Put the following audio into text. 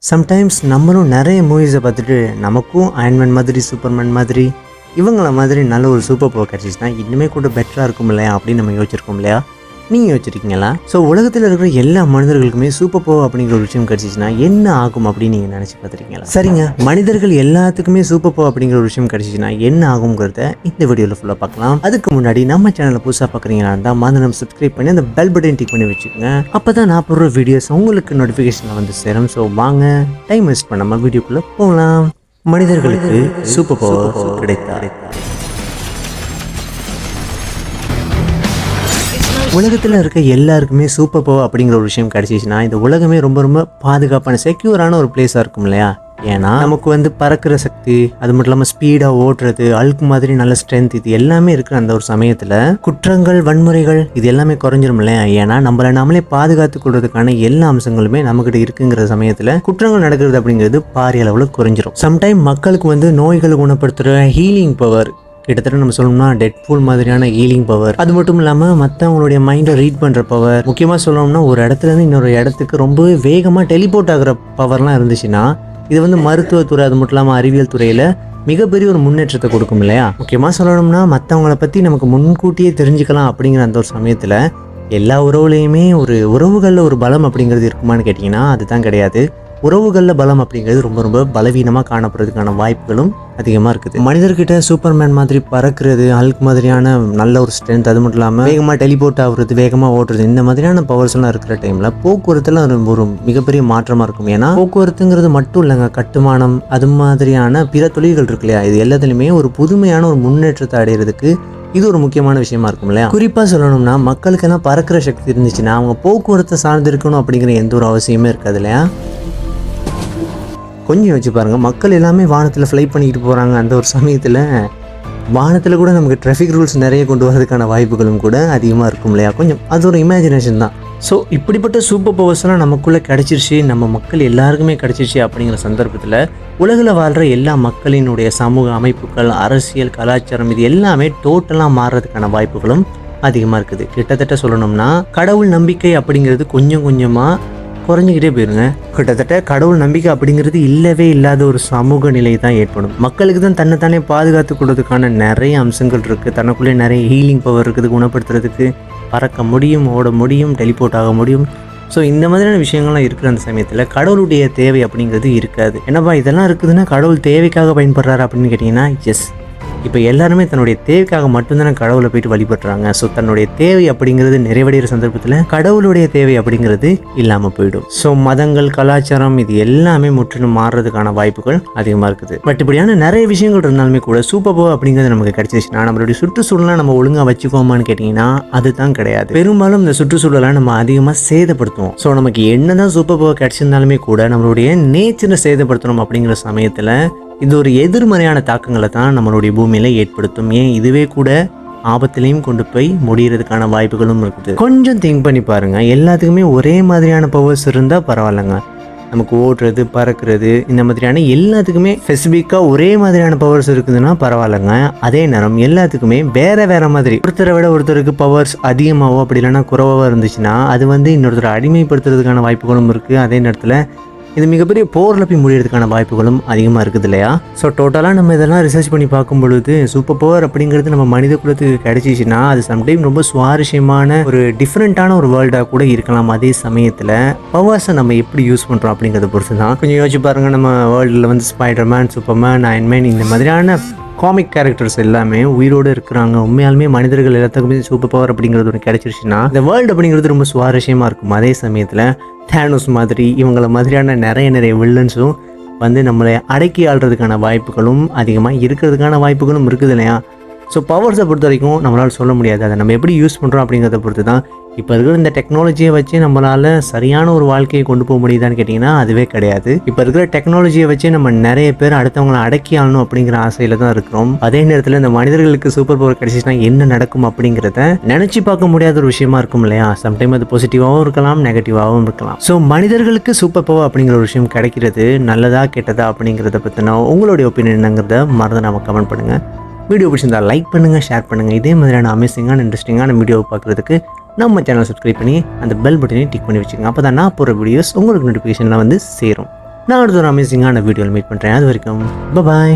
Sometimes நம்மளும் நிறைய மூவிஸை பார்த்துட்டு நமக்கும் அயன்மேன் மாதிரி சூப்பர்மேன் மாதிரி இவங்கள மாதிரி நல்ல ஒரு சூப்பர் பவர் கிடச்சிச்சுன்னா இன்னுமே கூட பெட்டராக இருக்கும் இல்லையா அப்படின்னு நம்ம யோசிச்சிருக்கோம் இல்லையா? நீங்கள் யோசிச்சிருக்கீங்களா? ஸோ உலகத்தில் இருக்கிற எல்லா மனிதர்களுக்குமே சூப்பர் பவர் அப்படிங்கிற ஒரு விஷயம் கிடச்சிச்சுன்னா என்ன ஆகும் அப்படின்னு நீங்கள் நினச்சி பார்த்துருக்கீங்களா? சரிங்க, மனிதர்கள் எல்லாத்துக்குமே சூப்பர் பவர் அப்படிங்கிற ஒரு விஷயம் கிடச்சிச்சுன்னா என்ன ஆகுங்கிறத இந்த வீடியோவில் ஃபுல்லாக பார்க்கலாம். அதுக்கு முன்னாடி நம்ம சேனலில் புதுசாக பார்க்குறீங்களா இருந்தால் நம்ம சப்ஸ்கிரைப் பண்ணி அந்த பெல் பட்டன் டிக் பண்ணி வச்சுக்கோங்க. அப்போ தான் நான் போடுற வீடியோஸ் உங்களுக்கு நோட்டிஃபிகேஷனில் வந்து சேரும். ஸோ வாங்க டைம் வேஸ்ட் பண்ணாமல் வீடியோக்குள்ளே போகலாம். மனிதர்களுக்கு சூப்பர் பவர் கிடைத்தார். உலகத்தில் இருக்க எல்லாருக்குமே சூப்பர் பவர் அப்படிங்கிற ஒரு விஷயம் கிடச்சிச்சுன்னா இந்த உலகமே ரொம்ப ரொம்ப பாதுகாப்பான செக்யூரான ஒரு பிளேஸாக இருக்கும் இல்லையா? ஏன்னா நமக்கு பறக்கிற சக்தி, அது மட்டும் இல்லாமல் ஸ்பீடாக ஓடுறது, அழுக்கு மாதிரி நல்ல ஸ்ட்ரென்த், இது எல்லாமே இருக்கிற அந்த ஒரு சமயத்தில் குற்றங்கள், வன்முறைகள் இது எல்லாமே குறைஞ்சிரும் இல்லையா? ஏன்னா நம்மளை நாமளே பாதுகாத்து கொள்றதுக்கான எல்லா அம்சங்களுமே நம்மகிட்ட இருக்குங்கிற சமயத்தில் குற்றங்கள் நடக்கிறது அப்படிங்கிறது பாரிய அளவில் குறைஞ்சிரும். சம்டைம் மக்களுக்கு நோய்களை குணப்படுத்துகிற ஹீலிங் பவர், கிட்டத்தட்ட நம்ம சொல்லணும்னா டெட்பூல் மாதிரியான ஹீலிங் பவர், அது மட்டும் இல்லாமல் மற்றவங்களுடைய மைண்டை ரீட் பண்ணுற பவர், முக்கியமாக சொல்லணும்னா ஒரு இடத்துலேருந்து இன்னொரு இடத்துக்கு ரொம்பவே வேகமாக டெலிபோர்ட் ஆகிற பவர்லாம் இருந்துச்சுன்னா இது மருத்துவத்துறை, அது மட்டும் இல்லாமல் அறிவியல் துறையில் மிகப்பெரிய ஒரு முன்னேற்றத்தை கொடுக்கும் இல்லையா? முக்கியமாக சொல்லணும்னா மற்றவங்கள பற்றி நமக்கு முன்கூட்டியே தெரிஞ்சுக்கலாம் அப்படிங்கிற அந்த ஒரு சமயத்தில் எல்லா உறவுலையுமே ஒரு உறவுகளில் ஒரு பலம் அப்படிங்கிறது இருக்குமான்னு கேட்டிங்கன்னா அதுதான் கிடையாது. உறவுகளில் பலம் அப்படிங்கிறது ரொம்ப ரொம்ப பலவீனமாக காணப்படுறதுக்கான வாய்ப்புகளும் அதிகமாக இருக்குது. மனிதர்கிட்ட சூப்பர்மேன் மாதிரி பறக்கிறது, ஹல்க் மாதிரியான நல்ல ஒரு ஸ்ட்ரென்த், அது மட்டும் இல்லாமல் வேகமாக டெலிபோர்ட் ஆகுறது, வேகமாக ஓடுறது, இந்த மாதிரியான பவர்ஸ் எல்லாம் இருக்கிற டைமில் போக்குவரத்தில் ஒரு மிகப்பெரிய மாற்றமாக இருக்கும். ஏன்னா போக்குவரத்துங்கிறது மட்டும் இல்லைங்க, கட்டுமானம், அது மாதிரியான பிற தொழில்கள் இருக்கு இல்லையா? இது எல்லாத்துலேயுமே ஒரு புதுமையான ஒரு முன்னேற்றத்தை அடைகிறதுக்கு இது ஒரு முக்கியமான விஷயமா இருக்கும் இல்லையா? குறிப்பாக சொல்லணும்னா மக்களுக்கெல்லாம் பறக்கிற சக்தி இருந்துச்சுன்னா அவங்க போக்குவரத்தை சார்ந்து இருக்கணும் அப்படிங்கிற எந்த ஒரு அவசியமே இருக்காது இல்லையா? கொஞ்சம் யோசிச்சு பாருங்கள், மக்கள் எல்லாமே வானத்தில் ஃப்ளை பண்ணிக்கிட்டு போகிறாங்க. அந்த ஒரு சமயத்தில் வானத்தில் கூட நமக்கு டிராஃபிக் ரூல்ஸ் நிறைய கொண்டு வரதுக்கான வாய்ப்புகளும் கூட அதிகமாக இருக்கும் இல்லையா? கொஞ்சம் அது ஒரு இமேஜினேஷன் தான். ஸோ இப்படிப்பட்ட சூப்பர் பவர்ஸ்லாம் நமக்குள்ளே கிடச்சிருச்சு, நம்ம மக்கள் எல்லாருக்குமே கிடச்சிருச்சு அப்படிங்கிற சந்தர்ப்பத்தில் உலகில் வாழ்கிற எல்லா மக்களினுடைய சமூக அமைப்புகள், அரசியல், கலாச்சாரம் இது எல்லாமே டோட்டலாக மாறுறதுக்கான வாய்ப்புகளும் அதிகமாக இருக்குது. கிட்டத்தட்ட சொல்லணும்னா கடவுள் நம்பிக்கை அப்படிங்கிறது கொஞ்சம் கொஞ்சமாக குறைஞ்சிக்கிட்டே போயிருங்க. கிட்டத்தட்ட கடவுள் நம்பிக்கை அப்படிங்கிறது இல்லவே இல்லாத ஒரு சமூக நிலை தான் ஏற்படும். மக்களுக்கு தான் தன்னைத்தானே பாதுகாத்து கொள்றதுக்கான நிறைய அம்சங்கள் இருக்குது. தனக்குள்ளே நிறைய ஹீலிங் பவர் இருக்குது, குணப்படுத்துறதுக்கு, பறக்க முடியும், ஓட முடியும், டெலிபோர்ட் ஆக முடியும். ஸோ இந்த மாதிரியான விஷயங்கள்லாம் இருக்கிற அந்த சமயத்தில் கடவுளுடைய தேவை அப்படிங்கிறது இருக்காது. என்னப்பா இதெல்லாம் இருக்குதுன்னா கடவுள் தேவைக்காக பயன்படுறாரு அப்படின்னு கேட்டிங்கன்னா எஸ். இப்போ எல்லாருமே தன்னுடைய தேவைக்காக மட்டும்தானே கடவுளை போயிட்டு வழிபடுறாங்க. ஸோ தன்னுடைய தேவை அப்படிங்கிறது நிறைவடைகிற சந்தர்ப்பத்தில் கடவுளுடைய தேவை அப்படிங்கிறது இல்லாமல் போயிடும். ஸோ மதங்கள், கலாச்சாரம் இது எல்லாமே முற்றிலும் மாறுறதுக்கான வாய்ப்புகள் அதிகமாக இருக்குது. பட் இப்படியான நிறைய விஷயங்கள் இருந்தாலுமே கூட சூப்பர் பவர் அப்படிங்கிறது நமக்கு கிடைச்சிச்சுன்னா நம்மளுடைய சுற்றுச்சூழலை நம்ம ஒழுங்காக வச்சுக்கோமான்னு கேட்டிங்கன்னா அதுதான் கிடையாது. பெரும்பாலும் இந்த சுற்றுச்சூழலை நம்ம அதிகமாக சேதப்படுத்துவோம். ஸோ நமக்கு என்னதான் சூப்பர் பவர் கிடைச்சிருந்தாலுமே கூட நம்மளுடைய நேச்சரை சேதப்படுத்தணும் அப்படிங்கிற சமயத்தில் இது ஒரு எதிர்மறையான தாக்கங்களை தான் நம்மளுடைய பூமியில ஏற்படுத்தும். ஏன் இதுவே கூட ஆபத்திலையும் கொண்டு போய் முடியறதுக்கான வாய்ப்புகளும் இருக்குது. கொஞ்சம் திங்க் பண்ணி பாருங்க, எல்லாத்துக்குமே ஒரே மாதிரியான பவர்ஸ் இருந்தால் பரவாயில்லைங்க. நமக்கு ஓடுறது, பறக்கிறது, இந்த மாதிரியான எல்லாத்துக்குமே ஸ்பெசிஃபிக்காக ஒரே மாதிரியான பவர்ஸ் இருக்குதுன்னா பரவாயில்லைங்க. அதே நேரம் எல்லாத்துக்குமே வேற மாதிரி ஒருத்தரை விட ஒருத்தருக்கு பவர்ஸ் அதிகமாகவோ அப்படி இல்லைன்னா குறைவாக இருந்துச்சுன்னா அது இன்னொருத்தரை அடிமைப்படுத்துறதுக்கான வாய்ப்புகளும் இருக்குது. அதே நேரத்தில் இது மிகப்பெரிய போரில் போய் முடியறதுக்கான வாய்ப்புகளும் அதிகமாக இருக்குது இல்லையா? ஸோ டோட்டலாக நம்ம இதெல்லாம் ரிசர்ச் பண்ணி பார்க்கும் பொழுது சூப்பர் பவர் அப்படிங்கிறது நம்ம மனித குலத்துக்கு கிடைச்சிச்சுன்னா அது சம்டைம் ரொம்ப சுவாரஸ்யமான ஒரு டிஃப்ரெண்ட்டான ஒரு வேர்ல்டாக கூட இருக்கலாம். அதே சமயத்தில் பவர்ஸை நம்ம எப்படி யூஸ் பண்ணுறோம் அப்படிங்கிறத பொறுத்து தான். கொஞ்சம் யோசிச்சு பாருங்கள், நம்ம வேர்ல்டில் ஸ்பைடர்மேன், சூப்பர்மேன், அயன்மேன் இந்த மாதிரியான காமிக் கேரக்டர்ஸ் எல்லாமே உயிரோடு இருக்கிறாங்க. உண்மையாலுமே மனிதர்கள் எல்லாத்துக்குமே சூப்பர் பவர் அப்படிங்கிறது ஒன்று கிடைச்சிருச்சுன்னா இந்த வேர்ல்டு அப்படிங்கிறது ரொம்ப சுவாரஸ்யமாக இருக்கும். அதே சமயத்தில் தேனோஸ் மாதிரி இவங்கள மாதிரியான நிறைய வில்லன்ஸும் நம்மளை அடக்கி ஆள்றதுக்கான வாய்ப்புகளும் அதிகமாக இருக்கிறதுக்கான வாய்ப்புகளும் இருக்குது இல்லையா? ஸோ பவர்ஸை பொறுத்த வரைக்கும் நம்மளால் சொல்ல முடியாது. அதை நம்ம எப்படி யூஸ் பண்ணுறோம் அப்படிங்கிறத பொறுத்து தான். இப்போ இருக்கிற இந்த டெக்னாலஜியை வச்சு நம்மளால் சரியான ஒரு வாழ்க்கையை கொண்டு போக முடியுதான்னு கேட்டிங்கன்னா அதுவே கிடையாது. இப்போ இருக்கிற டெக்னாலஜியை வச்சு நம்ம நிறைய பேர் அடுத்தவங்களை அடக்கி ஆளணும் அப்படிங்கிற ஆசையில் தான் இருக்கிறோம். அதே நேரத்தில் இந்த மனிதர்களுக்கு சூப்பர் பவர் கிடைச்சிச்சுன்னா என்ன நடக்கும் அப்படிங்கிறத நினச்சி பார்க்க முடியாத ஒரு விஷயமா இருக்கும் இல்லையா? சம்டைம் அது பாசிட்டிவாகவும் இருக்கலாம், நெகட்டிவாகவும் இருக்கலாம். ஸோ மனிதர்களுக்கு சூப்பர் பவர் அப்படிங்கிற ஒரு விஷயம் கிடைக்கிறது நல்லதா கெட்டதா அப்படிங்கிறத பற்றினா உங்களுடைய ஒப்பீனியன் என்னங்கிறத மறந்து நம்ம கமெண்ட் பண்ணுங்கள். வீடியோ பிடிச்சிருந்தா லைக் பண்ணுங்கள், ஷேர் பண்ணுங்கள். இதே மாதிரியான அமேசிங்கான இன்ட்ரெஸ்டிங்கான வீடியோவை பார்க்குறதுக்கு நம்ம சேனல் சப்ஸ்கிரைப் பண்ணி அந்த பெல் பட்டனையும் டிக் பண்ணி வச்சுக்கோங்க. அப்போ தான் நான் போகிற வீடியோஸ் உங்களுக்கு நோட்டிஃபிகேஷனில் சேரும். நான் அடுத்த ஒரு அமேசிங்கான வீடியோவில் மீட் பண்ணுறேன். அது வரைக்கும் பாய்.